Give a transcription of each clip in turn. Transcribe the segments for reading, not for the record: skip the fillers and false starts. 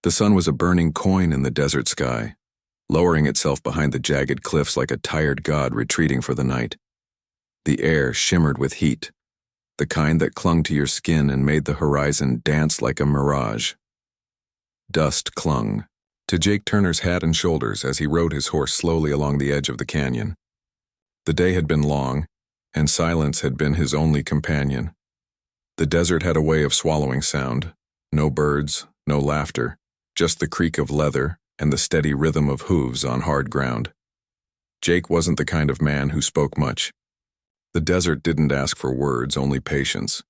The sun was a burning coin in the desert sky, lowering itself behind the jagged cliffs like a tired god retreating for the night. The air shimmered with heat, the kind that clung to your skin and made the horizon dance like a mirage. Dust clung to Jake Turner's hat and shoulders as he rode his horse slowly along the edge of the canyon. The day had been long, and silence had been his only companion. The desert had a way of swallowing sound. No birds, no laughter, just the creak of leather and the steady rhythm of hooves on hard ground. Jake wasn't the kind of man who spoke much. The desert didn't ask for words, only patience.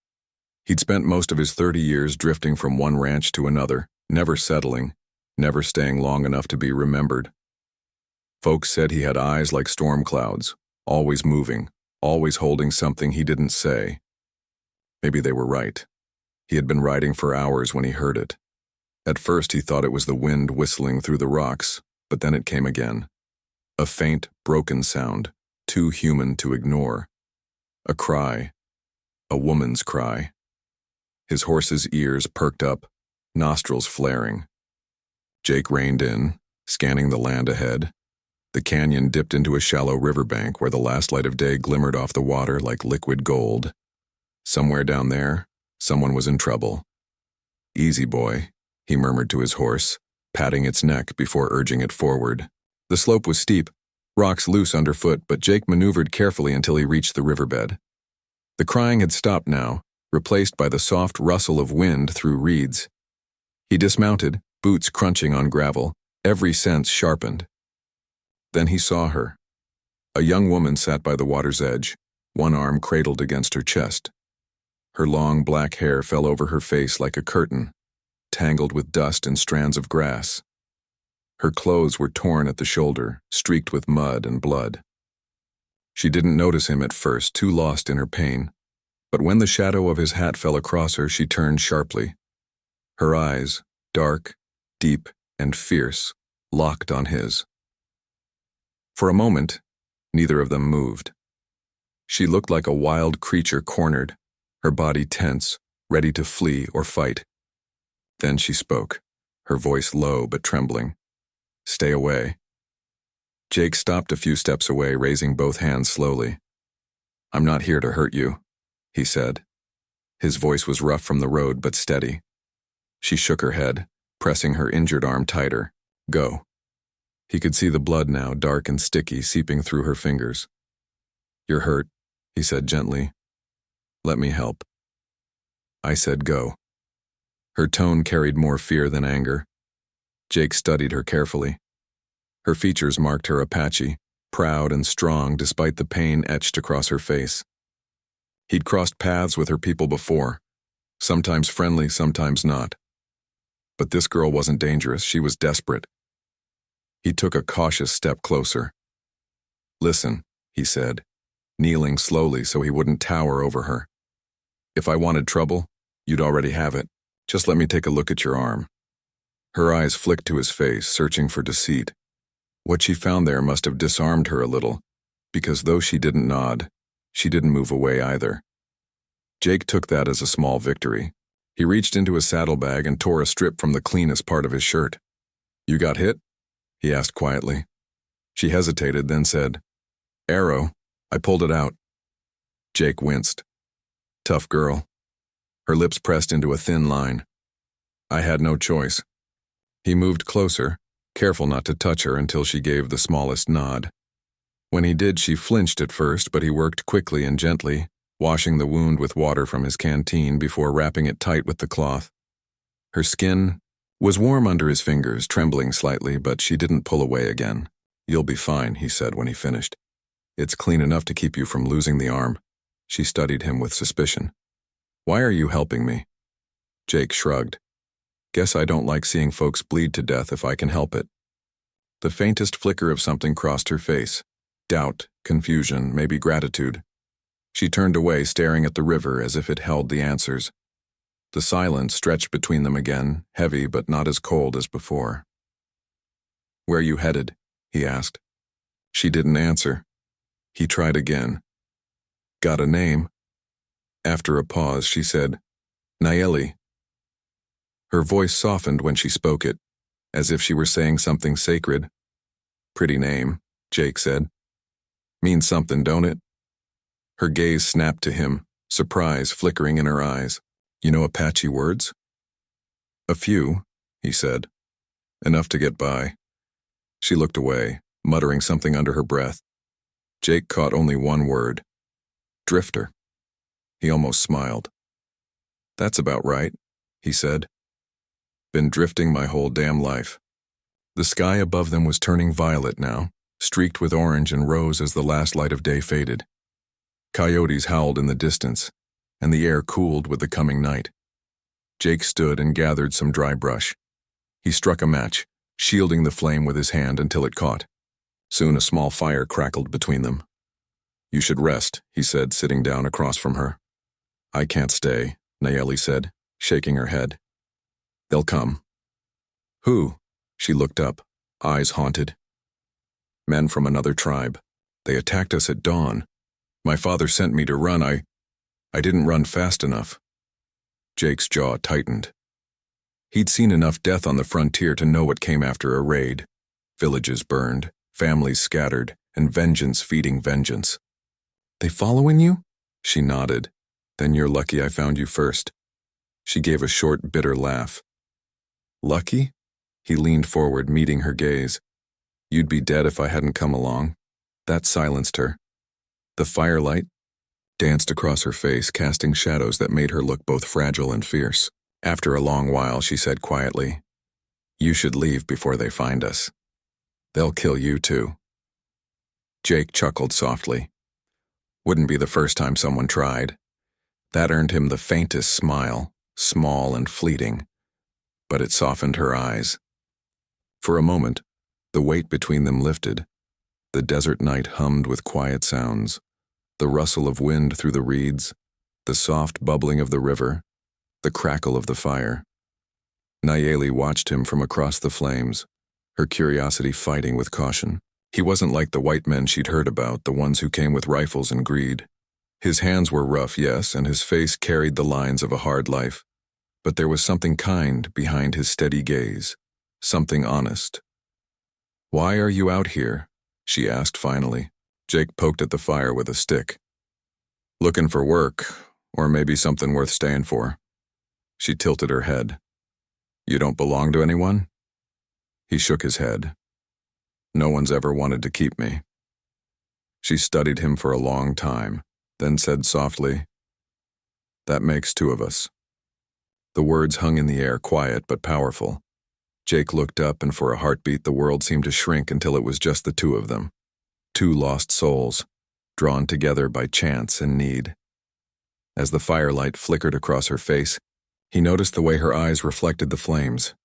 He'd spent most of his 30 years drifting from one ranch to another, never settling, never staying long enough to be remembered. Folks said he had eyes like storm clouds, always moving, always holding something he didn't say. Maybe they were right. He had been riding for hours when he heard it. At first he thought it was the wind whistling through the rocks, but then it came again. A faint, broken sound, too human to ignore. A cry. A woman's cry. His horse's ears perked up, nostrils flaring. Jake reined in, scanning the land ahead. The canyon dipped into a shallow riverbank where the last light of day glimmered off the water like liquid gold. Somewhere down there, someone was in trouble. "Easy, boy," he murmured to his horse, patting its neck before urging it forward. The slope was steep, rocks loose underfoot, but Jake maneuvered carefully until he reached the riverbed. The crying had stopped now, replaced by the soft rustle of wind through reeds. He dismounted, boots crunching on gravel, every sense sharpened. Then he saw her. A young woman sat by the water's edge, one arm cradled against her chest. Her long black hair fell over her face like a curtain, tangled with dust and strands of grass. Her clothes were torn at the shoulder, streaked with mud and blood. She didn't notice him at first, too lost in her pain, but when the shadow of his hat fell across her, she turned sharply. Her eyes, dark, deep, and fierce, locked on his. For a moment, neither of them moved. She looked like a wild creature cornered, her body tense, ready to flee or fight. Then she spoke, her voice low but trembling. "Stay away." Jake stopped a few steps away, raising both hands slowly. "I'm not here to hurt you," he said. His voice was rough from the road but steady. She shook her head, pressing her injured arm tighter. "Go." He could see the blood now, dark and sticky, seeping through her fingers. "You're hurt," he said gently. "Let me help." "I said go." Her tone carried more fear than anger. Jake studied her carefully. Her features marked her Apache, proud and strong despite the pain etched across her face. He'd crossed paths with her people before, sometimes friendly, sometimes not. But this girl wasn't dangerous, she was desperate. He took a cautious step closer. "Listen," he said, kneeling slowly so he wouldn't tower over her. "If I wanted trouble, you'd already have it. Just let me take a look at your arm." Her eyes flicked to his face, searching for deceit. What she found there must have disarmed her a little, because though she didn't nod, she didn't move away either. Jake took that as a small victory. He reached into his saddlebag and tore a strip from the cleanest part of his shirt. "You got hit?" he asked quietly. She hesitated, then said, "Arrow. I pulled it out." Jake winced. "Tough girl." Her lips pressed into a thin line. "I had no choice." He moved closer, careful not to touch her until she gave the smallest nod. When he did, she flinched at first, but he worked quickly and gently, washing the wound with water from his canteen before wrapping it tight with the cloth. Her skin was warm under his fingers, trembling slightly, but she didn't pull away again. "You'll be fine," he said when he finished. "It's clean enough to keep you from losing the arm." She studied him with suspicion. "Why are you helping me?" Jake shrugged. "Guess I don't like seeing folks bleed to death if I can help it." The faintest flicker of something crossed her face. Doubt, confusion, maybe gratitude. She turned away, staring at the river as if it held the answers. The silence stretched between them again, heavy but not as cold as before. "Where you headed?" he asked. She didn't answer. He tried again. "Got a name?" After a pause, she said, "Nayeli." Her voice softened when she spoke it, as if she were saying something sacred. "Pretty name," Jake said. "Means something, don't it?" Her gaze snapped to him, surprise flickering in her eyes. "You know Apache words?" "A few," he said. "Enough to get by." She looked away, muttering something under her breath. Jake caught only one word. "Drifter." He almost smiled. "That's about right," he said. "Been drifting my whole damn life." The sky above them was turning violet now, streaked with orange and rose as the last light of day faded. Coyotes howled in the distance, and the air cooled with the coming night. Jake stood and gathered some dry brush. He struck a match, shielding the flame with his hand until it caught. Soon a small fire crackled between them. "You should rest," he said, sitting down across from her. "I can't stay," Nayeli said, shaking her head. "They'll come." "Who?" She looked up, eyes haunted. "Men from another tribe. They attacked us at dawn. My father sent me to run. I didn't run fast enough." Jake's jaw tightened. He'd seen enough death on the frontier to know what came after a raid. Villages burned, families scattered, and vengeance feeding vengeance. "They following you?" She nodded. "Then you're lucky I found you first." She gave a short, bitter laugh. "Lucky?" He leaned forward, meeting her gaze. "You'd be dead if I hadn't come along." That silenced her. The firelight danced across her face, casting shadows that made her look both fragile and fierce. After a long while, she said quietly, "You should leave before they find us. They'll kill you too." Jake chuckled softly. Wouldn't be the first time someone tried. That earned him the faintest smile, small and fleeting, but it softened her eyes. For a moment, the weight between them lifted. The desert night hummed with quiet sounds, the rustle of wind through the reeds, the soft bubbling of the river, the crackle of the fire. Nayeli watched him from across the flames, her curiosity fighting with caution. He wasn't like the white men she'd heard about, the ones who came with rifles and greed. His hands were rough, yes, and his face carried the lines of a hard life. But there was something kind behind his steady gaze, something honest. "Why are you out here?" she asked finally. Jake poked at the fire with a stick. "Looking for work, or maybe something worth staying for." She tilted her head. "You don't belong to anyone?" He shook his head. "No one's ever wanted to keep me." She studied him for a long time, then said softly, "That makes two of us." The words hung in the air, quiet but powerful. Jake looked up, and for a heartbeat the world seemed to shrink until it was just the two of them. Two lost souls, drawn together by chance and need. As the firelight flickered across her face, he noticed the way her eyes reflected the flames,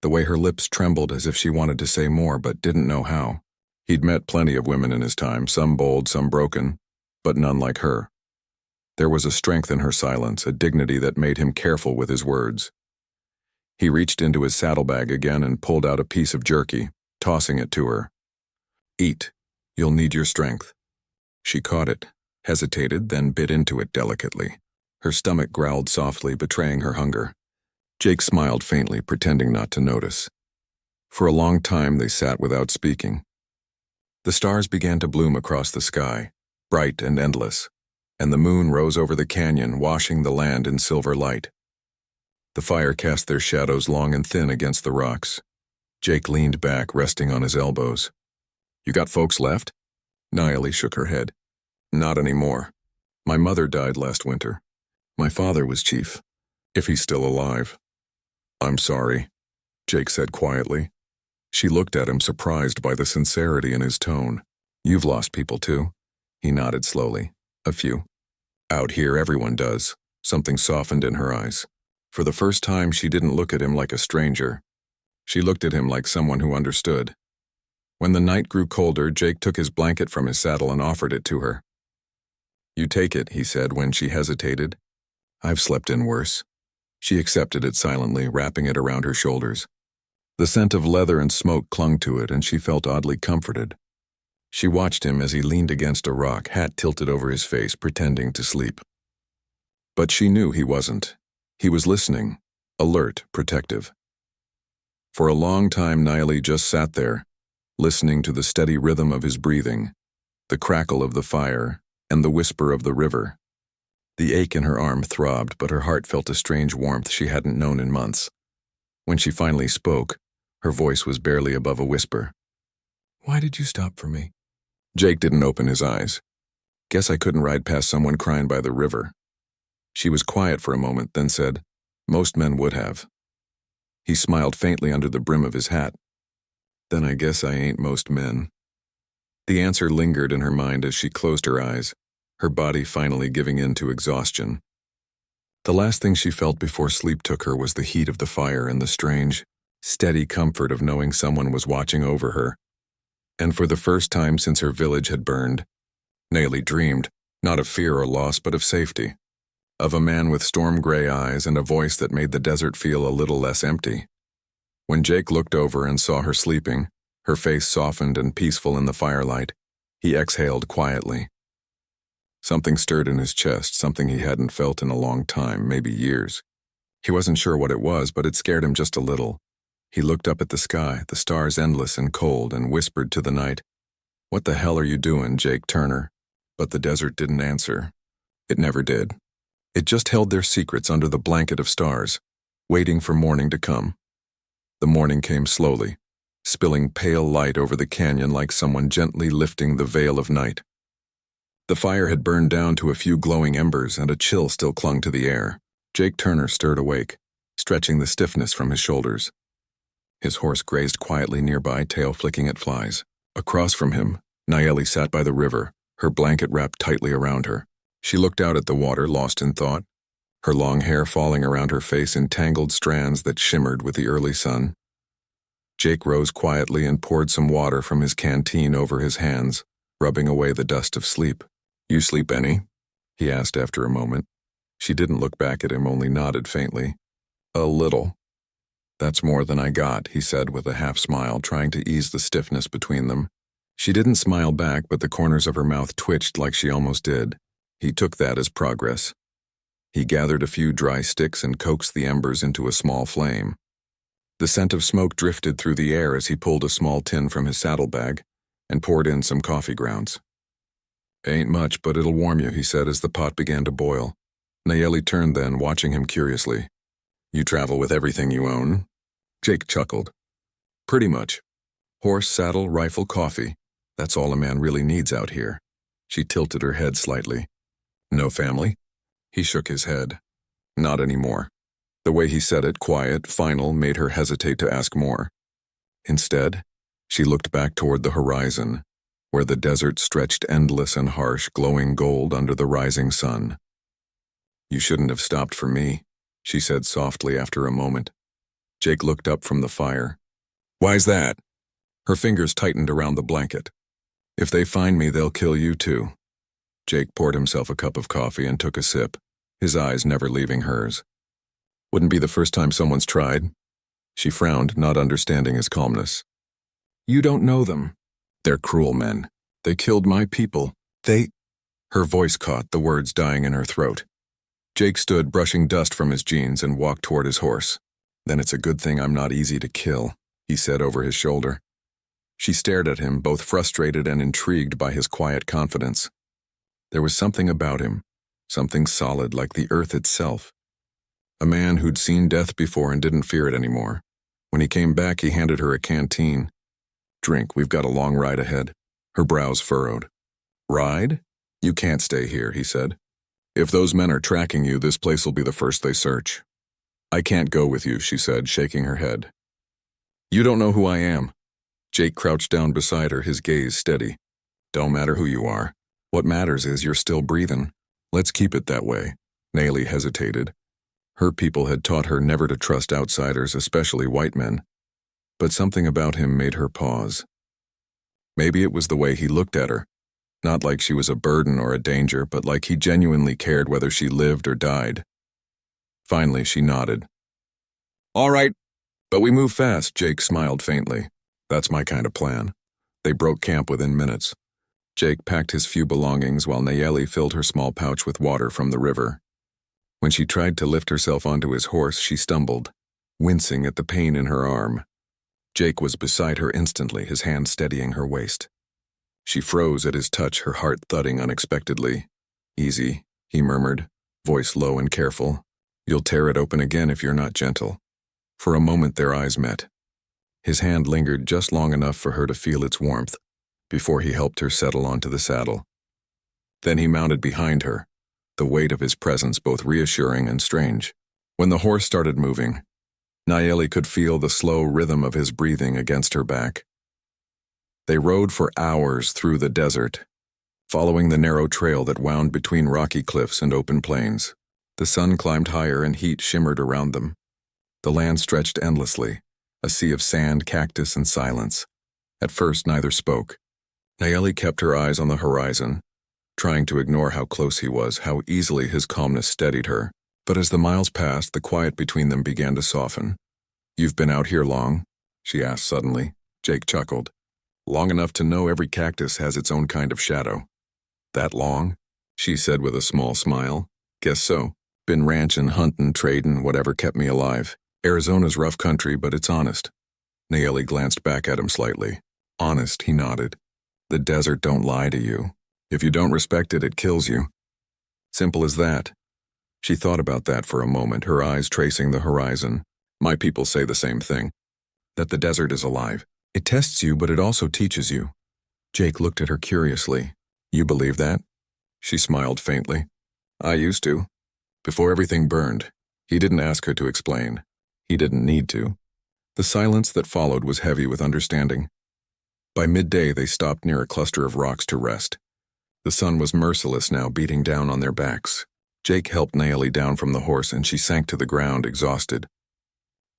the way her lips trembled as if she wanted to say more but didn't know how. He'd met plenty of women in his time, some bold, some broken, but none like her. There was a strength in her silence, a dignity that made him careful with his words. He reached into his saddlebag again and pulled out a piece of jerky, tossing it to her. "Eat. You'll need your strength." She caught it, hesitated, then bit into it delicately. Her stomach growled softly, betraying her hunger. Jake smiled faintly, pretending not to notice. For a long time they sat without speaking. The stars began to bloom across the sky, bright and endless, and the moon rose over the canyon, washing the land in silver light. The fire cast their shadows long and thin against the rocks. Jake leaned back, resting on his elbows. "You got folks left?" Nayeli shook her head. "Not anymore. My mother died last winter. My father was chief, if he's still alive." "I'm sorry," Jake said quietly. She looked at him, surprised by the sincerity in his tone. "You've lost people too?" He nodded slowly. "A few. Out here everyone does." Something softened in her eyes. For the first time, she didn't look at him like a stranger. She looked at him like someone who understood. When the night grew colder, Jake took his blanket from his saddle and offered it to her. "You take it," he said when she hesitated. "I've slept in worse." She accepted it silently, wrapping it around her shoulders. The scent of leather and smoke clung to it, and she felt oddly comforted. She watched him as he leaned against a rock, hat tilted over his face, pretending to sleep. But she knew he wasn't. He was listening, alert, protective. For a long time, Nayeli just sat there, listening to the steady rhythm of his breathing, the crackle of the fire, and the whisper of the river. The ache in her arm throbbed, but her heart felt a strange warmth she hadn't known in months. When she finally spoke, her voice was barely above a whisper. "Why did you stop for me?" Jake didn't open his eyes. "Guess I couldn't ride past someone crying by the river." She was quiet for a moment, then said, "Most men would have." He smiled faintly under the brim of his hat. "Then I guess I ain't most men." The answer lingered in her mind as she closed her eyes, her body finally giving in to exhaustion. The last thing she felt before sleep took her was the heat of the fire and the strange, steady comfort of knowing someone was watching over her. And for the first time since her village had burned, Nayeli dreamed, not of fear or loss but of safety. Of a man with storm-gray eyes and a voice that made the desert feel a little less empty. When Jake looked over and saw her sleeping, her face softened and peaceful in the firelight, he exhaled quietly. Something stirred in his chest, something he hadn't felt in a long time, maybe years. He wasn't sure what it was, but it scared him just a little. He looked up at the sky, the stars endless and cold, and whispered to the night, "What the hell are you doing, Jake Turner?" But the desert didn't answer. It never did. It just held their secrets under the blanket of stars, waiting for morning to come. The morning came slowly, spilling pale light over the canyon like someone gently lifting the veil of night. The fire had burned down to a few glowing embers, and a chill still clung to the air. Jake Turner stirred awake, stretching the stiffness from his shoulders. His horse grazed quietly nearby, tail flicking at flies. Across from him, Nayeli sat by the river, her blanket wrapped tightly around her. She looked out at the water, lost in thought, her long hair falling around her face in tangled strands that shimmered with the early sun. Jake rose quietly and poured some water from his canteen over his hands, rubbing away the dust of sleep. "You sleep any?" he asked after a moment. She didn't look back at him, only nodded faintly. "A little." "That's more than I got," he said with a half-smile, trying to ease the stiffness between them. She didn't smile back, but the corners of her mouth twitched like she almost did. He took that as progress. He gathered a few dry sticks and coaxed the embers into a small flame. The scent of smoke drifted through the air as he pulled a small tin from his saddlebag and poured in some coffee grounds. "Ain't much, but it'll warm you," he said as the pot began to boil. Nayeli turned then, watching him curiously. "You travel with everything you own?" Jake chuckled. "Pretty much. Horse, saddle, rifle, coffee. That's all a man really needs out here." She tilted her head slightly. "No family?" He shook his head. "Not anymore." The way he said it, quiet, final, made her hesitate to ask more. Instead, she looked back toward the horizon, where the desert stretched endless and harsh, glowing gold under the rising sun. "You shouldn't have stopped for me," she said softly after a moment. Jake looked up from the fire. "Why's that?" Her fingers tightened around the blanket. "If they find me, they'll kill you too." Jake poured himself a cup of coffee and took a sip, his eyes never leaving hers. "Wouldn't be the first time someone's tried." She frowned, not understanding his calmness. "You don't know them. They're cruel men. They killed my people. They—" Her voice caught, the words dying in her throat. Jake stood, brushing dust from his jeans, and walked toward his horse. "Then it's a good thing I'm not easy to kill," he said over his shoulder. She stared at him, both frustrated and intrigued by his quiet confidence. There was something about him, something solid like the earth itself. A man who'd seen death before and didn't fear it anymore. When he came back, he handed her a canteen. "Drink, we've got a long ride ahead." Her brows furrowed. "Ride? You can't stay here," he said. "If those men are tracking you, this place will be the first they search." "I can't go with you," she said, shaking her head. "You don't know who I am." Jake crouched down beside her, his gaze steady. "Don't matter who you are. What matters is you're still breathing. Let's keep it that way." Nayeli hesitated. Her people had taught her never to trust outsiders, especially white men. But something about him made her pause. Maybe it was the way he looked at her. Not like she was a burden or a danger, but like he genuinely cared whether she lived or died. Finally, she nodded. "All right, but we move fast," Jake smiled faintly. "That's my kind of plan." They broke camp within minutes. Jake packed his few belongings while Nayeli filled her small pouch with water from the river. When she tried to lift herself onto his horse, she stumbled, wincing at the pain in her arm. Jake was beside her instantly, his hand steadying her waist. She froze at his touch, her heart thudding unexpectedly. "Easy," he murmured, voice low and careful. "You'll tear it open again if you're not gentle." For a moment their eyes met. His hand lingered just long enough for her to feel its warmth, before he helped her settle onto the saddle. Then he mounted behind her, the weight of his presence both reassuring and strange. When the horse started moving, Nayeli could feel the slow rhythm of his breathing against her back. They rode for hours through the desert, following the narrow trail that wound between rocky cliffs and open plains. The sun climbed higher and heat shimmered around them. The land stretched endlessly, a sea of sand, cactus, and silence. At first, neither spoke. Nayeli kept her eyes on the horizon, trying to ignore how close he was, how easily his calmness steadied her. But as the miles passed, the quiet between them began to soften. "You've been out here long?" she asked suddenly. Jake chuckled. "Long enough to know every cactus has its own kind of shadow." "That long?" she said with a small smile. "Guess so. Been ranchin', huntin', tradin', whatever kept me alive. Arizona's rough country, but it's honest." Nayeli glanced back at him slightly. "Honest," he nodded. "The desert don't lie to you. If you don't respect it, it kills you. Simple as that." She thought about that for a moment, her eyes tracing the horizon. "My people say the same thing. That the desert is alive. It tests you, but it also teaches you." Jake looked at her curiously. "You believe that?" She smiled faintly. "I used to. Before everything burned." He didn't ask her to explain. He didn't need to. The silence that followed was heavy with understanding. By midday, they stopped near a cluster of rocks to rest. The sun was merciless now, beating down on their backs. Jake helped Nayeli down from the horse, and she sank to the ground, exhausted.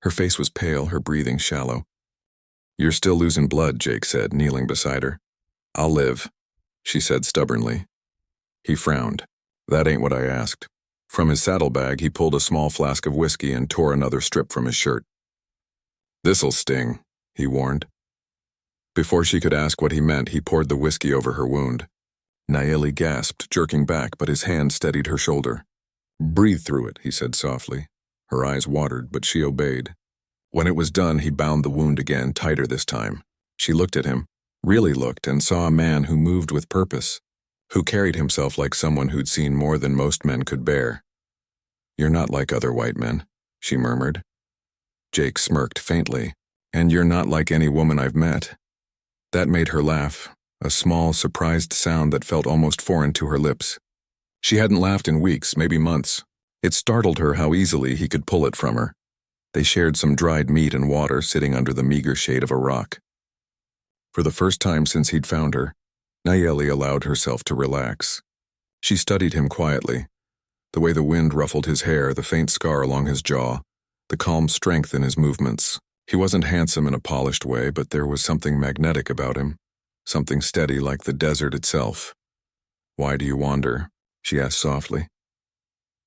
Her face was pale, her breathing shallow. "You're still losing blood," Jake said, kneeling beside her. "I'll live," she said stubbornly. He frowned. "That ain't what I asked." From his saddlebag, he pulled a small flask of whiskey and tore another strip from his shirt. "This'll sting," he warned. Before she could ask what he meant, he poured the whiskey over her wound. Nayeli gasped, jerking back, but his hand steadied her shoulder. "Breathe through it," he said softly. Her eyes watered, but she obeyed. When it was done, he bound the wound again, tighter this time. She looked at him, really looked, and saw a man who moved with purpose, who carried himself like someone who'd seen more than most men could bear. "You're not like other white men," she murmured. Jake smirked faintly. "And you're not like any woman I've met." That made her laugh, a small, surprised sound that felt almost foreign to her lips. She hadn't laughed in weeks, maybe months. It startled her how easily he could pull it from her. They shared some dried meat and water, sitting under the meager shade of a rock. For the first time since he'd found her, Nayeli allowed herself to relax. She studied him quietly, the way the wind ruffled his hair, the faint scar along his jaw, the calm strength in his movements. He wasn't handsome in a polished way, but there was something magnetic about him, something steady like the desert itself. "Why do you wander?" she asked softly.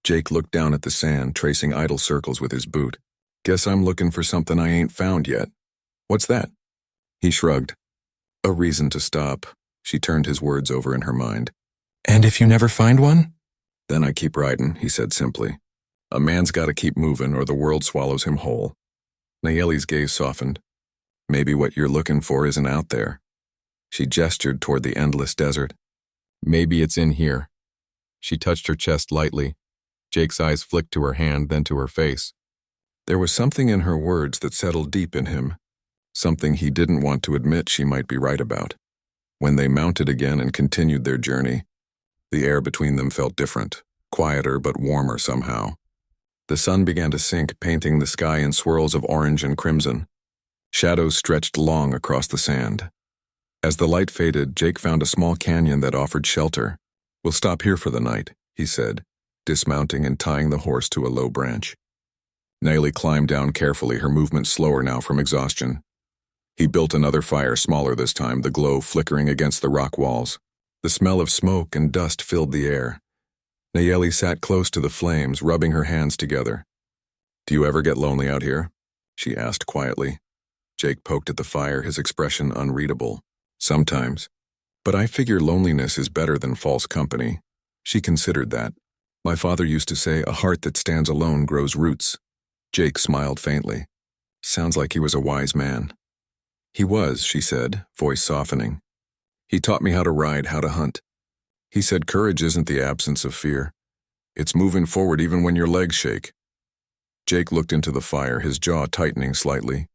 Jake looked down at the sand, tracing idle circles with his boot. "Guess I'm looking for something I ain't found yet." "What's that?" He shrugged. "A reason to stop." She turned his words over in her mind. "And if you never find one?" "Then I keep riding," he said simply. "A man's got to keep moving or the world swallows him whole." Nayeli's gaze softened. "Maybe what you're looking for isn't out there." She gestured toward the endless desert. "Maybe it's in here." She touched her chest lightly. Jake's eyes flicked to her hand, then to her face. There was something in her words that settled deep in him, something he didn't want to admit she might be right about. When they mounted again and continued their journey, the air between them felt different, quieter but warmer somehow. The sun began to sink, painting the sky in swirls of orange and crimson. Shadows stretched long across the sand. As the light faded, Jake found a small canyon that offered shelter. "We'll stop here for the night," he said, dismounting and tying the horse to a low branch. Nayeli climbed down carefully, her movement slower now from exhaustion. He built another fire, smaller this time, the glow flickering against the rock walls. The smell of smoke and dust filled the air. Nayeli sat close to the flames, rubbing her hands together. "Do you ever get lonely out here?" she asked quietly. Jake poked at the fire, his expression unreadable. "Sometimes. But I figure loneliness is better than false company." She considered that. My father used to say, a heart that stands alone grows roots. Jake smiled faintly. Sounds like he was a wise man. He was, she said, voice softening. He taught me how to ride, how to hunt. He said courage isn't the absence of fear. It's moving forward even when your legs shake. Jake looked into the fire, his jaw tightening slightly.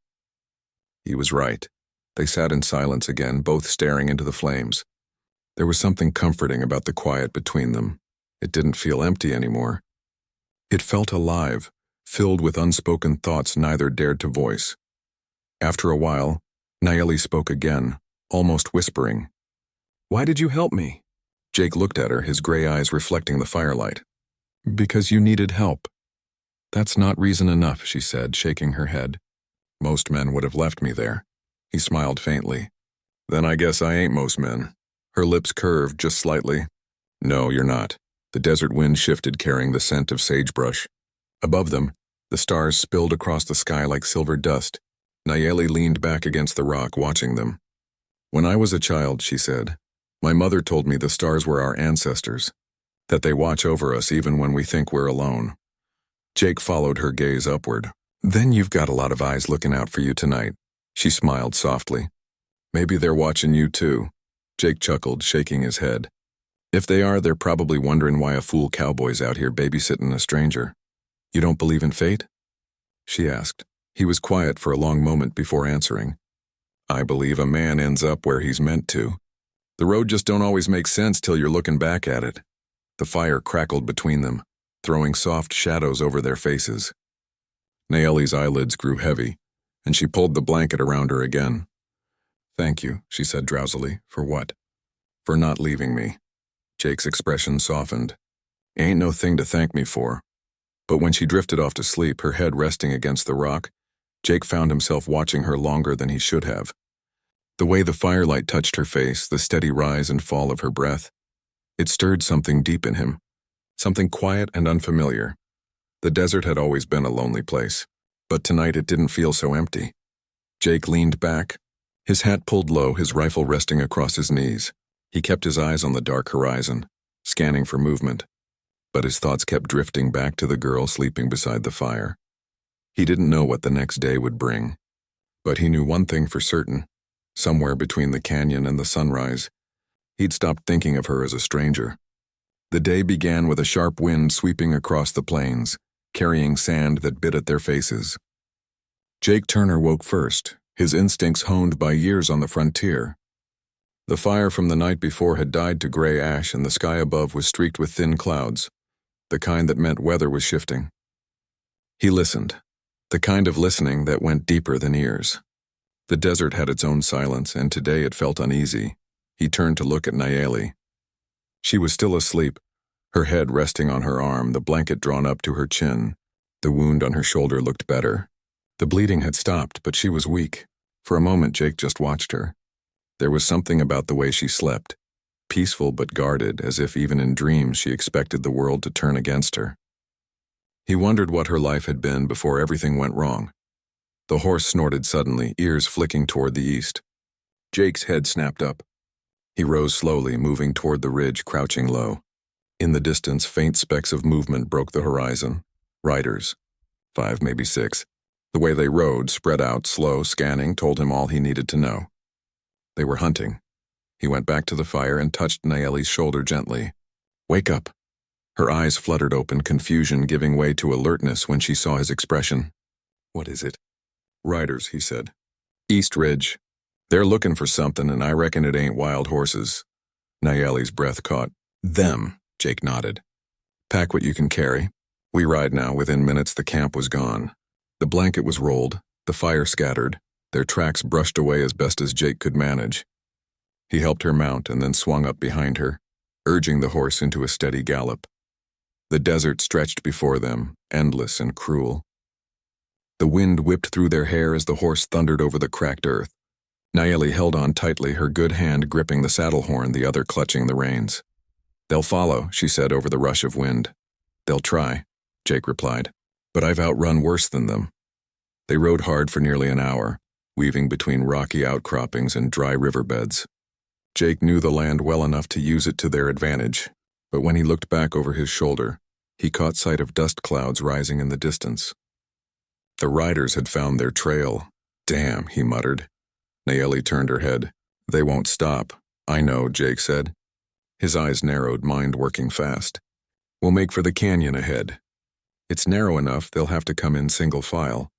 He was right. They sat in silence again, both staring into the flames. There was something comforting about the quiet between them. It didn't feel empty anymore. It felt alive, filled with unspoken thoughts neither dared to voice. After a while, Nayeli spoke again, almost whispering. Why did you help me? Jake looked at her, his gray eyes reflecting the firelight. Because you needed help. That's not reason enough, she said, shaking her head. Most men would have left me there. He smiled faintly. Then I guess I ain't most men. Her lips curved just slightly. No, you're not. The desert wind shifted, carrying the scent of sagebrush. Above them, the stars spilled across the sky like silver dust. Nayeli leaned back against the rock, watching them. When I was a child, she said, my mother told me the stars were our ancestors, that they watch over us even when we think we're alone. Jake followed her gaze upward. Then you've got a lot of eyes looking out for you tonight. She smiled softly. Maybe they're watching you too. Jake chuckled, shaking his head. If they are, they're probably wondering why a fool cowboy's out here babysitting a stranger. You don't believe in fate? She asked. He was quiet for a long moment before answering. I believe a man ends up where he's meant to. The road just don't always make sense till you're looking back at it. The fire crackled between them, throwing soft shadows over their faces. Nayeli's eyelids grew heavy, and she pulled the blanket around her again. Thank you, she said drowsily. For what? For not leaving me. Jake's expression softened. Ain't no thing to thank me for. But when she drifted off to sleep, her head resting against the rock, Jake found himself watching her longer than he should have. The way the firelight touched her face, the steady rise and fall of her breath, it stirred something deep in him, something quiet and unfamiliar. The desert had always been a lonely place, but tonight it didn't feel so empty. Jake leaned back, his hat pulled low, his rifle resting across his knees. He kept his eyes on the dark horizon, scanning for movement, but his thoughts kept drifting back to the girl sleeping beside the fire. He didn't know what the next day would bring, but he knew one thing for certain. Somewhere between the canyon and the sunrise, he'd stopped thinking of her as a stranger. The day began with a sharp wind sweeping across the plains, carrying sand that bit at their faces. Jake Turner woke first, his instincts honed by years on the frontier. The fire from the night before had died to gray ash, and the sky above was streaked with thin clouds, the kind that meant weather was shifting. He listened, the kind of listening that went deeper than ears. The desert had its own silence, and today it felt uneasy. He turned to look at Nayeli. She was still asleep, her head resting on her arm, the blanket drawn up to her chin. The wound on her shoulder looked better. The bleeding had stopped, but she was weak. For a moment, Jake just watched her. There was something about the way she slept, peaceful but guarded, as if even in dreams she expected the world to turn against her. He wondered what her life had been before everything went wrong. The horse snorted suddenly, ears flicking toward the east. Jake's head snapped up. He rose slowly, moving toward the ridge, crouching low. In the distance, faint specks of movement broke the horizon. Riders. 5, maybe 6. The way they rode, spread out, slow, scanning, told him all he needed to know. They were hunting. He went back to the fire and touched Nayeli's shoulder gently. Wake up. Her eyes fluttered open, confusion giving way to alertness when she saw his expression. What is it? Riders, he said. East Ridge. They're looking for something, and I reckon it ain't wild horses. Nayeli's breath caught. Them, Jake nodded. Pack what you can carry. We ride now. Within minutes, the camp was gone. The blanket was rolled, the fire scattered, their tracks brushed away as best as Jake could manage. He helped her mount and then swung up behind her, urging the horse into a steady gallop. The desert stretched before them, endless and cruel. The wind whipped through their hair as the horse thundered over the cracked earth. Nayeli held on tightly, her good hand gripping the saddle horn, the other clutching the reins. They'll follow, she said over the rush of wind. They'll try, Jake replied, but I've outrun worse than them. They rode hard for nearly an hour, weaving between rocky outcroppings and dry riverbeds. Jake knew the land well enough to use it to their advantage, but when he looked back over his shoulder, He caught sight of dust clouds rising in the distance. The riders had found their trail. Damn, he muttered. Nayeli turned her head. They won't stop. I know, Jake said. His eyes narrowed, mind working fast. We'll make for the canyon ahead. It's narrow enough they'll have to come in single file.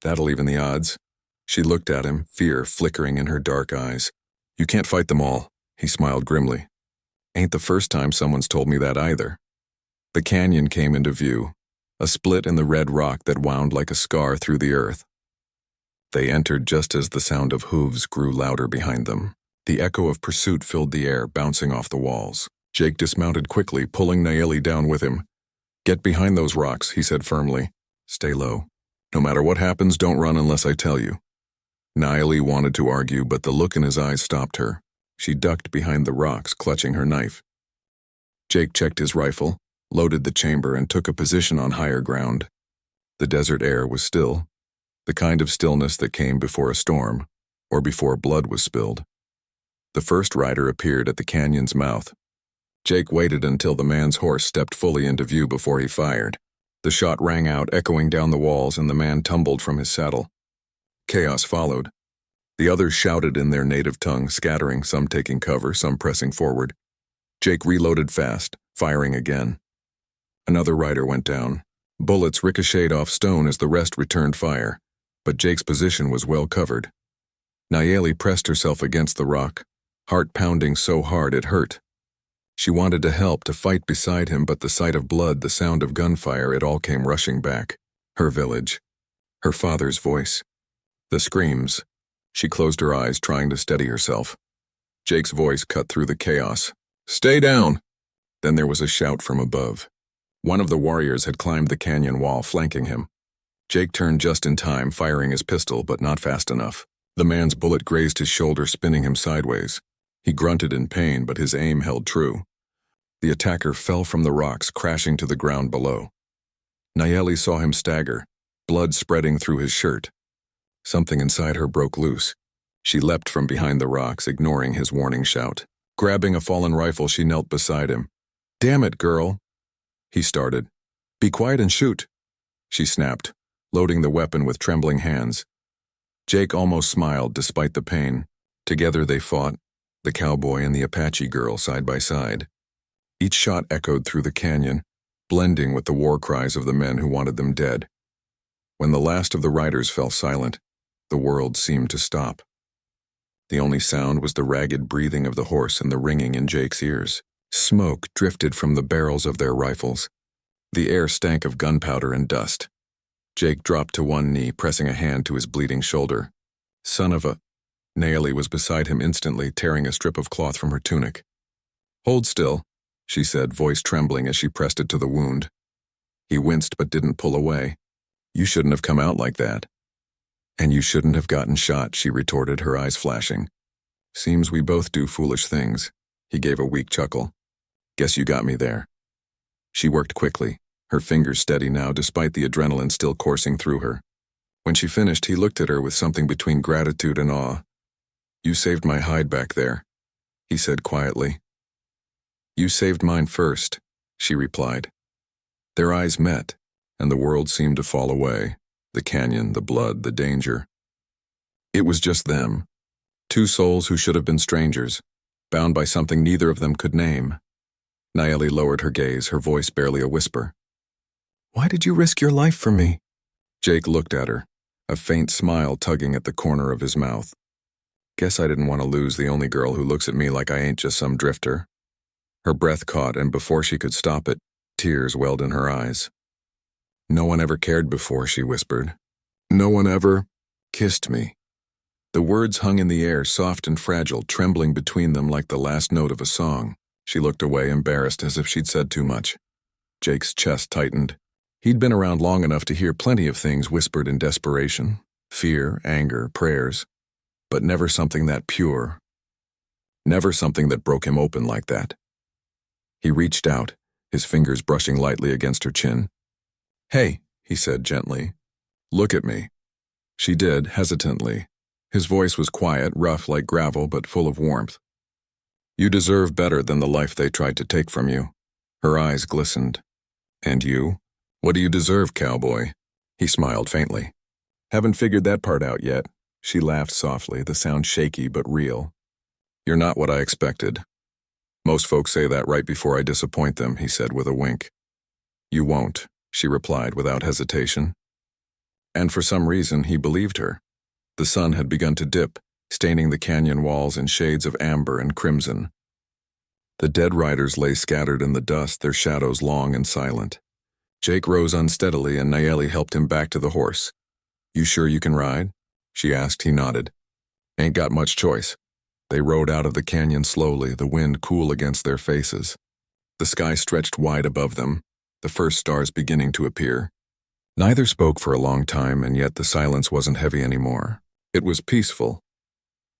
That'll even the odds. She looked at him, fear flickering in her dark eyes. You can't fight them all, he smiled grimly. Ain't the first time someone's told me that either. The canyon came into view, a split in the red rock that wound like a scar through the earth. They entered just as the sound of hooves grew louder behind them. The echo of pursuit filled the air, bouncing off the walls. Jake dismounted quickly, pulling Nayeli down with him. Get behind those rocks, he said firmly. Stay low. No matter what happens, don't run unless I tell you. Nayeli wanted to argue, but the look in his eyes stopped her. She ducked behind the rocks, clutching her knife. Jake checked his rifle, loaded the chamber, and took a position on higher ground. The desert air was still, the kind of stillness that came before a storm, or before blood was spilled. The first rider appeared at the canyon's mouth. Jake waited until the man's horse stepped fully into view before he fired. The shot rang out, echoing down the walls, and the man tumbled from his saddle. Chaos followed. The others shouted in their native tongue, scattering, some taking cover, some pressing forward. Jake reloaded fast, firing again. Another rider went down. Bullets ricocheted off stone as the rest returned fire, but Jake's position was well covered. Nayeli pressed herself against the rock, heart pounding so hard it hurt. She wanted to help, to fight beside him, but the sight of blood, the sound of gunfire, it all came rushing back. Her village. Her father's voice. The screams. She closed her eyes, trying to steady herself. Jake's voice cut through the chaos. Stay down! Then there was a shout from above. One of the warriors had climbed the canyon wall, flanking him. Jake turned just in time, firing his pistol, but not fast enough. The man's bullet grazed his shoulder, spinning him sideways. He grunted in pain, but his aim held true. The attacker fell from the rocks, crashing to the ground below. Nayeli saw him stagger, blood spreading through his shirt. Something inside her broke loose. She leapt from behind the rocks, ignoring his warning shout. Grabbing a fallen rifle, she knelt beside him. Damn it, girl! He started. Be quiet and shoot! She snapped, loading the weapon with trembling hands. Jake almost smiled despite the pain. Together they fought, the cowboy and the Apache girl side by side. Each shot echoed through the canyon, blending with the war cries of the men who wanted them dead. When the last of the riders fell silent, the world seemed to stop. The only sound was the ragged breathing of the horse and the ringing in Jake's ears. Smoke drifted from the barrels of their rifles. The air stank of gunpowder and dust. Jake dropped to one knee, pressing a hand to his bleeding shoulder. Son of a... Nayeli was beside him instantly, tearing a strip of cloth from her tunic. Hold still, she said, voice trembling as she pressed it to the wound. He winced but didn't pull away. You shouldn't have come out like that. And you shouldn't have gotten shot, she retorted, her eyes flashing. Seems we both do foolish things. He gave a weak chuckle. Guess you got me there. She worked quickly, her fingers steady now despite the adrenaline still coursing through her. When she finished, he looked at her with something between gratitude and awe. You saved my hide back there, he said quietly. You saved mine first, she replied. Their eyes met, and the world seemed to fall away. The canyon, the blood, the danger. It was just them. Two souls who should have been strangers, bound by something neither of them could name. Nayeli lowered her gaze, her voice barely a whisper. Why did you risk your life for me? Jake looked at her, a faint smile tugging at the corner of his mouth. Guess I didn't want to lose the only girl who looks at me like I ain't just some drifter. Her breath caught, and before she could stop it, tears welled in her eyes. No one ever cared before, she whispered. No one ever kissed me. The words hung in the air, soft and fragile, trembling between them like the last note of a song. She looked away, embarrassed, as if she'd said too much. Jake's chest tightened. He'd been around long enough to hear plenty of things whispered in desperation. Fear, anger, prayers. But never something that pure. Never something that broke him open like that. He reached out, his fingers brushing lightly against her chin. Hey, he said gently. Look at me. She did, hesitantly. His voice was quiet, rough like gravel, but full of warmth. You deserve better than the life they tried to take from you. Her eyes glistened. And you? What do you deserve, cowboy? He smiled faintly. Haven't figured that part out yet. She laughed softly, the sound shaky but real. You're not what I expected. Most folks say that right before I disappoint them, he said with a wink. You won't, she replied without hesitation. And for some reason, he believed her. The sun had begun to dip, staining the canyon walls in shades of amber and crimson. The dead riders lay scattered in the dust, their shadows long and silent. Jake rose unsteadily and Nayeli helped him back to the horse. You sure you can ride? She asked. He nodded. Ain't got much choice. They rode out of the canyon slowly, the wind cool against their faces. The sky stretched wide above them, the first stars beginning to appear. Neither spoke for a long time, and yet the silence wasn't heavy anymore. It was peaceful.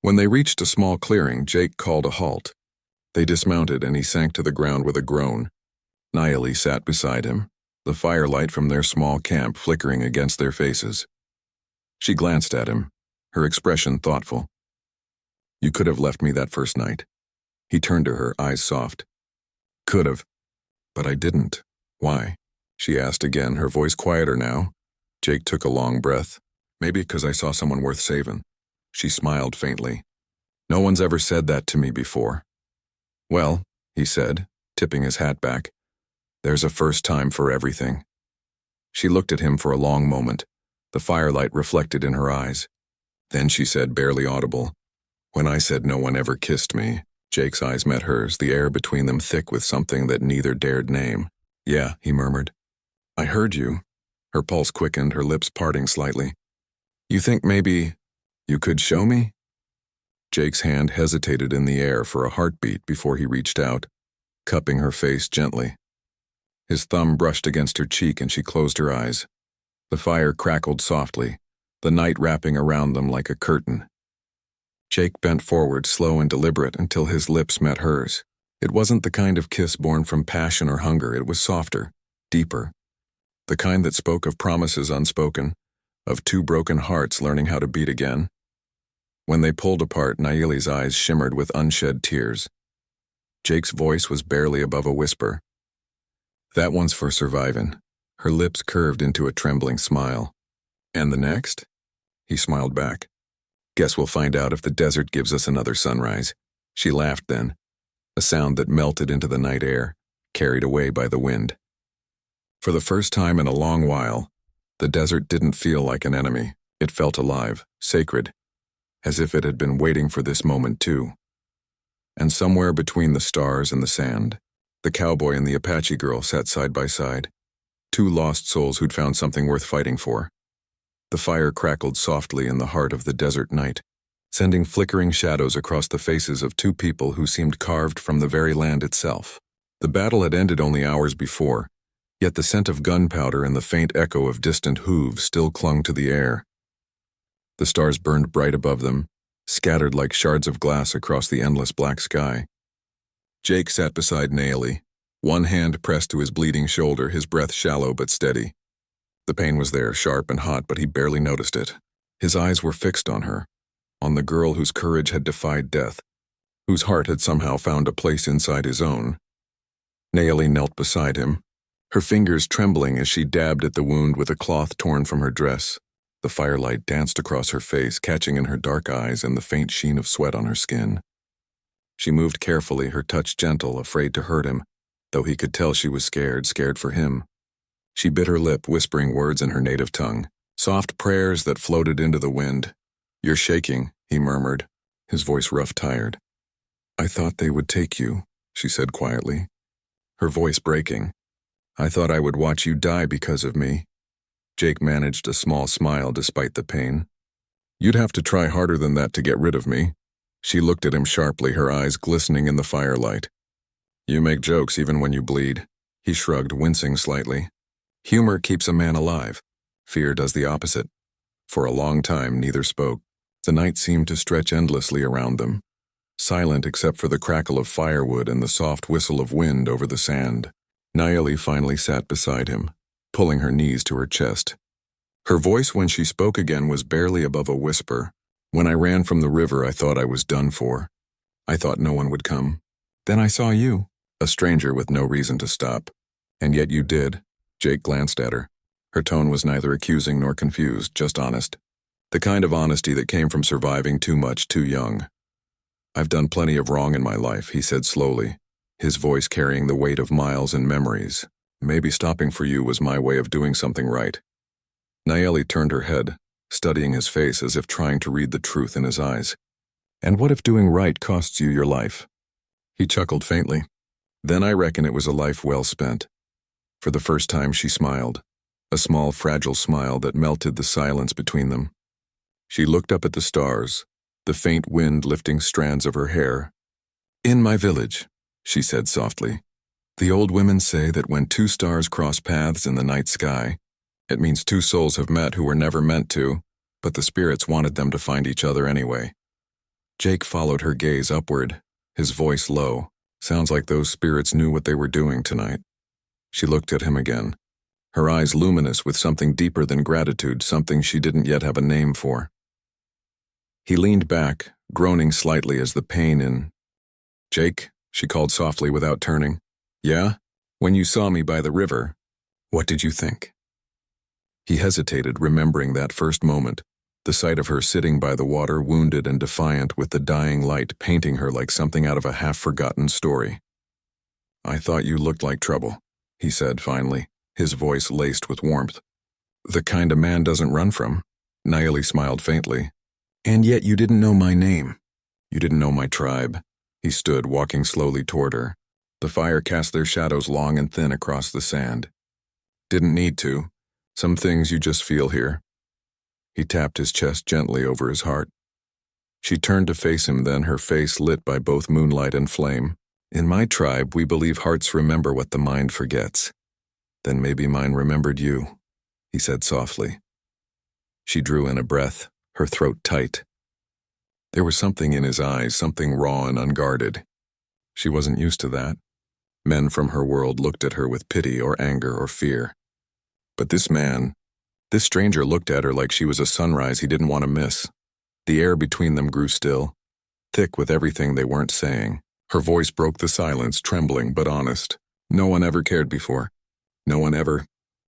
When they reached a small clearing, Jake called a halt. They dismounted and he sank to the ground with a groan. Nayeli sat beside him, the firelight from their small camp flickering against their faces. She glanced at him, her expression thoughtful. You could have left me that first night. He turned to her, eyes soft. Could have. But I didn't. Why? She asked again, her voice quieter now. Jake took a long breath. Maybe because I saw someone worth saving. She smiled faintly. No one's ever said that to me before. Well, he said, tipping his hat back, there's a first time for everything. She looked at him for a long moment, the firelight reflected in her eyes. Then she said, barely audible, when I said no one ever kissed me. Jake's eyes met hers, the air between them thick with something that neither dared name. Yeah, he murmured. I heard you. Her pulse quickened, her lips parting slightly. You think maybe you could show me? Jake's hand hesitated in the air for a heartbeat before he reached out, cupping her face gently. His thumb brushed against her cheek and she closed her eyes. The fire crackled softly, the night wrapping around them like a curtain. Jake bent forward, slow and deliberate, until his lips met hers. It wasn't the kind of kiss born from passion or hunger, it was softer, deeper. The kind that spoke of promises unspoken, of two broken hearts learning how to beat again. When they pulled apart, Nayeli's eyes shimmered with unshed tears. Jake's voice was barely above a whisper. That one's for surviving. Her lips curved into a trembling smile. And the next? He smiled back. Guess we'll find out if the desert gives us another sunrise. She laughed then, a sound that melted into the night air, carried away by the wind. For the first time in a long while, the desert didn't feel like an enemy. It felt alive, sacred, as if it had been waiting for this moment too. And somewhere between the stars and the sand, the cowboy and the Apache girl sat side by side, two lost souls who'd found something worth fighting for. The fire crackled softly in the heart of the desert night, sending flickering shadows across the faces of two people who seemed carved from the very land itself. The battle had ended only hours before, yet the scent of gunpowder and the faint echo of distant hooves still clung to the air. The stars burned bright above them, scattered like shards of glass across the endless black sky. Jake sat beside Nayeli, one hand pressed to his bleeding shoulder, his breath shallow but steady. The pain was there, sharp and hot, but he barely noticed it. His eyes were fixed on her, on the girl whose courage had defied death, whose heart had somehow found a place inside his own. Nayeli knelt beside him, her fingers trembling as she dabbed at the wound with a cloth torn from her dress. The firelight danced across her face, catching in her dark eyes and the faint sheen of sweat on her skin. She moved carefully, her touch gentle, afraid to hurt him, though he could tell she was scared, scared for him. She bit her lip, whispering words in her native tongue, soft prayers that floated into the wind. You're shaking, he murmured, his voice rough, tired. I thought they would take you, she said quietly, her voice breaking. I thought I would watch you die because of me. Jake managed a small smile despite the pain. You'd have to try harder than that to get rid of me. She looked at him sharply, her eyes glistening in the firelight. You make jokes even when you bleed. He shrugged, wincing slightly. Humor keeps a man alive. Fear does the opposite. For a long time, neither spoke. The night seemed to stretch endlessly around them, silent except for the crackle of firewood and the soft whistle of wind over the sand. Nayeli finally sat beside him, pulling her knees to her chest. Her voice when she spoke again was barely above a whisper. When I ran from the river, I thought I was done for. I thought no one would come. Then I saw you, a stranger with no reason to stop. And yet you did. Jake glanced at her. Her tone was neither accusing nor confused, just honest. The kind of honesty that came from surviving too much too young. "I've done plenty of wrong in my life," he said slowly, his voice carrying the weight of miles and memories. "Maybe stopping for you was my way of doing something right." Nayeli turned her head, studying his face as if trying to read the truth in his eyes. "And what if doing right costs you your life?" He chuckled faintly. "Then I reckon it was a life well spent." For the first time she smiled, a small, fragile smile that melted the silence between them. She looked up at the stars, the faint wind lifting strands of her hair. "In my village," she said softly, "the old women say that when two stars cross paths in the night sky, it means two souls have met who were never meant to, but the spirits wanted them to find each other anyway." Jake followed her gaze upward, his voice low. "Sounds like those spirits knew what they were doing tonight." She looked at him again, her eyes luminous with something deeper than gratitude, something she didn't yet have a name for. He leaned back, groaning slightly as the pain in. "Jake," she called softly without turning. "Yeah? When you saw me by the river, what did you think?" He hesitated, remembering that first moment, the sight of her sitting by the water, wounded and defiant, with the dying light painting her like something out of a half-forgotten story. "I thought you looked like trouble," he said finally, his voice laced with warmth. "The kind a man doesn't run from." Nayeli smiled faintly. "And yet you didn't know my name. You didn't know my tribe." He stood, walking slowly toward her. The fire cast their shadows long and thin across the sand. "Didn't need to. Some things you just feel here." He tapped his chest gently over his heart. She turned to face him then, her face lit by both moonlight and flame. "In my tribe, we believe hearts remember what the mind forgets. Then maybe mine remembered you," he said softly. She drew in a breath, her throat tight. There was something in his eyes, something raw and unguarded. She wasn't used to that. Men from her world looked at her with pity or anger or fear. But this man, this stranger, looked at her like she was a sunrise he didn't want to miss. The air between them grew still, thick with everything they weren't saying. Her voice broke the silence, trembling but honest. "No one ever cared before. No one ever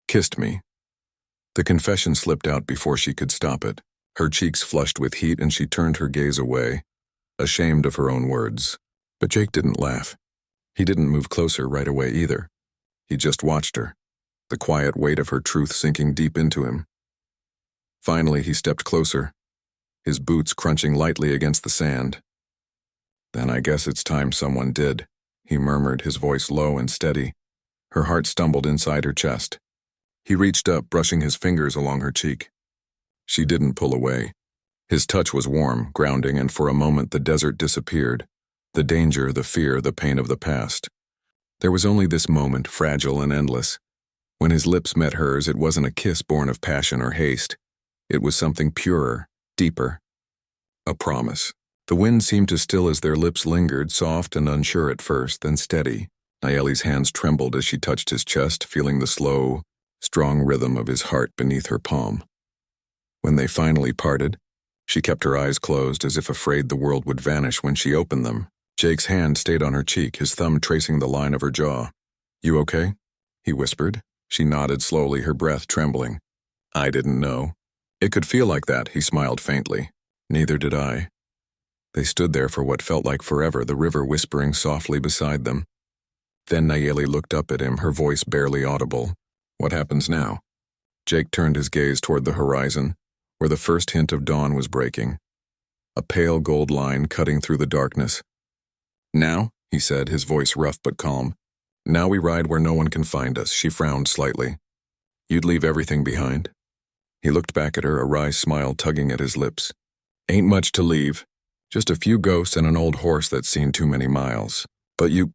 kissed me." The confession slipped out before she could stop it. Her cheeks flushed with heat and she turned her gaze away, ashamed of her own words. But Jake didn't laugh. He didn't move closer right away either. He just watched her, the quiet weight of her truth sinking deep into him. Finally, he stepped closer, his boots crunching lightly against the sand. "Then I guess it's time someone did," he murmured, his voice low and steady. Her heart stumbled inside her chest. He reached up, brushing his fingers along her cheek. She didn't pull away. His touch was warm, grounding, and for a moment the desert disappeared. The danger, the fear, the pain of the past. There was only this moment, fragile and endless. When his lips met hers, it wasn't a kiss born of passion or haste. It was something purer, deeper. A promise. The wind seemed to still as their lips lingered, soft and unsure at first, then steady. Nayeli's hands trembled as she touched his chest, feeling the slow, strong rhythm of his heart beneath her palm. When they finally parted, she kept her eyes closed as if afraid the world would vanish when she opened them. Jake's hand stayed on her cheek, his thumb tracing the line of her jaw. "You okay?" he whispered. She nodded slowly, her breath trembling. "I didn't know." "It could feel like that," he smiled faintly. "Neither did I." They stood there for what felt like forever, the river whispering softly beside them. Then Nayeli looked up at him, her voice barely audible. "What happens now?" Jake turned his gaze toward the horizon, where the first hint of dawn was breaking, a pale gold line cutting through the darkness. "Now," he said, his voice rough but calm. "Now we ride where no one can find us." She frowned slightly. "You'd leave everything behind?" He looked back at her, a wry smile tugging at his lips. "Ain't much to leave. Just a few ghosts and an old horse that's seen too many miles. But you—"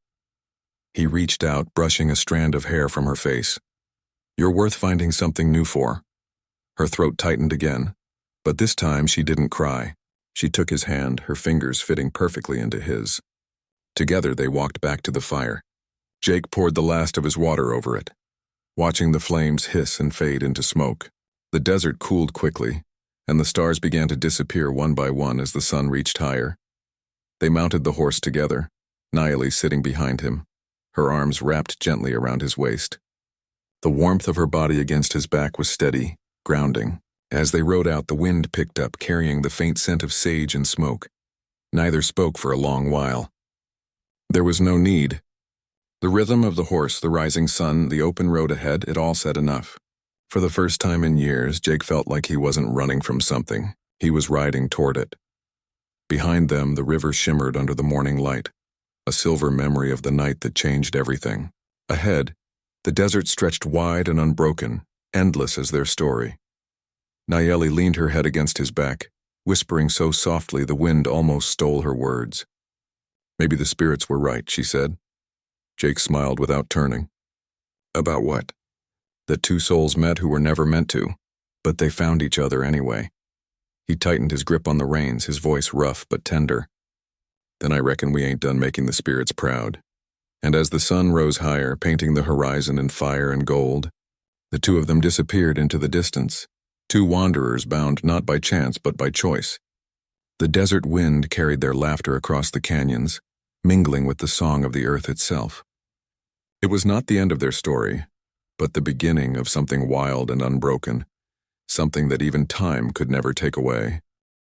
He reached out, brushing a strand of hair from her face. "You're worth finding something new for." Her throat tightened again, but this time she didn't cry. She took his hand, her fingers fitting perfectly into his. Together they walked back to the fire. Jake poured the last of his water over it, watching the flames hiss and fade into smoke. The desert cooled quickly, and the stars began to disappear one by one as the sun reached higher. They mounted the horse together, Nayeli sitting behind him, her arms wrapped gently around his waist. The warmth of her body against his back was steady, grounding. As they rode out, the wind picked up, carrying the faint scent of sage and smoke. Neither spoke for a long while. There was no need. The rhythm of the horse, the rising sun, the open road ahead, it all said enough. For the first time in years, Jake felt like he wasn't running from something. He was riding toward it. Behind them, the river shimmered under the morning light, a silver memory of the night that changed everything. Ahead, the desert stretched wide and unbroken, endless as their story. Nayeli leaned her head against his back, whispering so softly the wind almost stole her words. Maybe the spirits were right, she said. Jake smiled without turning. About what? That two souls met who were never meant to, but they found each other anyway. He tightened his grip on the reins, his voice rough but tender. Then I reckon we ain't done making the spirits proud. And as the sun rose higher, painting the horizon in fire and gold, the two of them disappeared into the distance, two wanderers bound not by chance but by choice. The desert wind carried their laughter across the canyons, mingling with the song of the earth itself. It was not the end of their story, but the beginning of something wild and unbroken, something that even time could never take away.